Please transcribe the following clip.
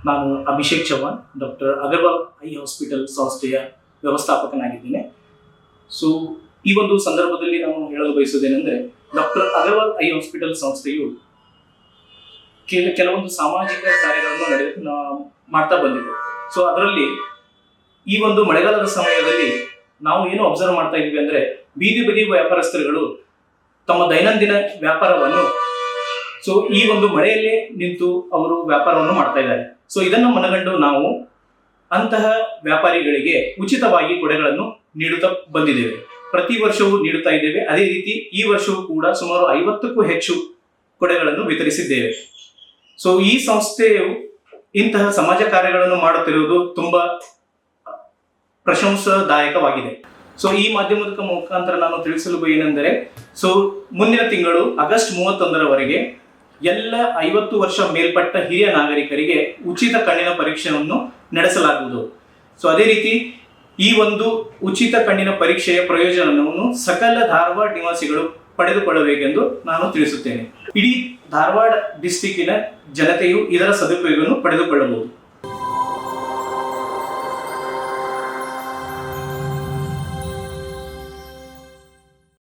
ನಾನು Abhishek Chauhan, doctor Agarwal eye hospital ಸಂಸ್ಥೆಯ ವ್ಯವಸ್ಥಾಪಕನಾಗಿದ್ದೇನೆ. ಸೊ ಈ ಒಂದು ಸಂದರ್ಭದಲ್ಲಿ ನಾವು ಹೇಳಲು ಬಯಸುವುದೇನೆಂದರೆ, ಡಾಕ್ಟರ್ ಅಗರ್ವಾಲ್ ಐ ಹಾಸ್ಪಿಟಲ್ ಸಂಸ್ಥೆಯು ಕೆಲವೊಂದು ಸಾಮಾಜಿಕ ಕಾರ್ಯಗಳನ್ನು ಮಾಡ್ತಾ ಬಂದಿದೆ. ಸೊ ಅದರಲ್ಲಿ ಈ ಒಂದು ಮಳೆಗಾಲದ ಸಮಯದಲ್ಲಿ ನಾವು ಏನು ಅಬ್ಸರ್ವ್ ಮಾಡ್ತಾ ಇದ್ದೀವಿ ಅಂದರೆ, ಬೀದಿ ಬದಿ ವ್ಯಾಪಾರಸ್ಥರುಗಳು ತಮ್ಮ ದೈನಂದಿನ ವ್ಯಾಪಾರವನ್ನು ಈ ಒಂದು ಮಳೆಯಲ್ಲೇ ನಿಂತು ಅವರು ವ್ಯಾಪಾರವನ್ನು ಮಾಡ್ತಾ ಇದ್ದಾರೆ. ಸೊ ಇದನ್ನು ಮನಗಂಡು ನಾವು ಅಂತಹ ವ್ಯಾಪಾರಿಗಳಿಗೆ ಉಚಿತವಾಗಿ ಕೊಡೆಗಳನ್ನು ನೀಡುತ್ತಾ ಬಂದಿದ್ದೇವೆ. ಪ್ರತಿ ವರ್ಷವೂ ನೀಡುತ್ತಾ ಇದ್ದೇವೆ. ಅದೇ ರೀತಿ ಈ ವರ್ಷವೂ ಕೂಡ ಸುಮಾರು 50ಕ್ಕೂ ಹೆಚ್ಚು ಕೊಡೆಗಳನ್ನು ವಿತರಿಸಿದ್ದೇವೆ. ಸೊ ಈ ಸಂಸ್ಥೆಯು ಇಂತಹ ಸಮಾಜ ಕಾರ್ಯಗಳನ್ನು ಮಾಡುತ್ತಿರುವುದು ತುಂಬಾ ಪ್ರಶಂಸಾದಾಯಕವಾಗಿದೆ. ಸೊ ಈ ಮಾಧ್ಯಮದ ಮುಖಾಂತರ ನಾನು ತಿಳಿಸಲು ಏನೆಂದರೆ, ಮುಂದಿನ ತಿಂಗಳು ಆಗಸ್ಟ್ 31ರವರೆಗೆ ಎಲ್ಲ 50 ವರ್ಷ ಮೇಲ್ಪಟ್ಟ ಹಿರಿಯ ನಾಗರಿಕರಿಗೆ ಉಚಿತ ಕಣ್ಣಿನ ಪರೀಕ್ಷೆಯನ್ನು ನಡೆಸಲಾಗುವುದು. ಸೊ ಅದೇ ರೀತಿ ಈ ಒಂದು ಉಚಿತ ಕಣ್ಣಿನ ಪರೀಕ್ಷೆಯ ಪ್ರಯೋಜನವನ್ನು ಸಕಲ ಧಾರವಾಡ ನಿವಾಸಿಗಳು ಪಡೆದುಕೊಳ್ಳಬೇಕೆಂದು ನಾನು ತಿಳಿಸುತ್ತೇನೆ. ಇಡೀ ಧಾರವಾಡ ಡಿಸ್ಟಿಕ್ಕಿನ ಜನತೆಯು ಇದರ ಸದುಪಯೋಗವನ್ನು ಪಡೆದುಕೊಳ್ಳಬಹುದು.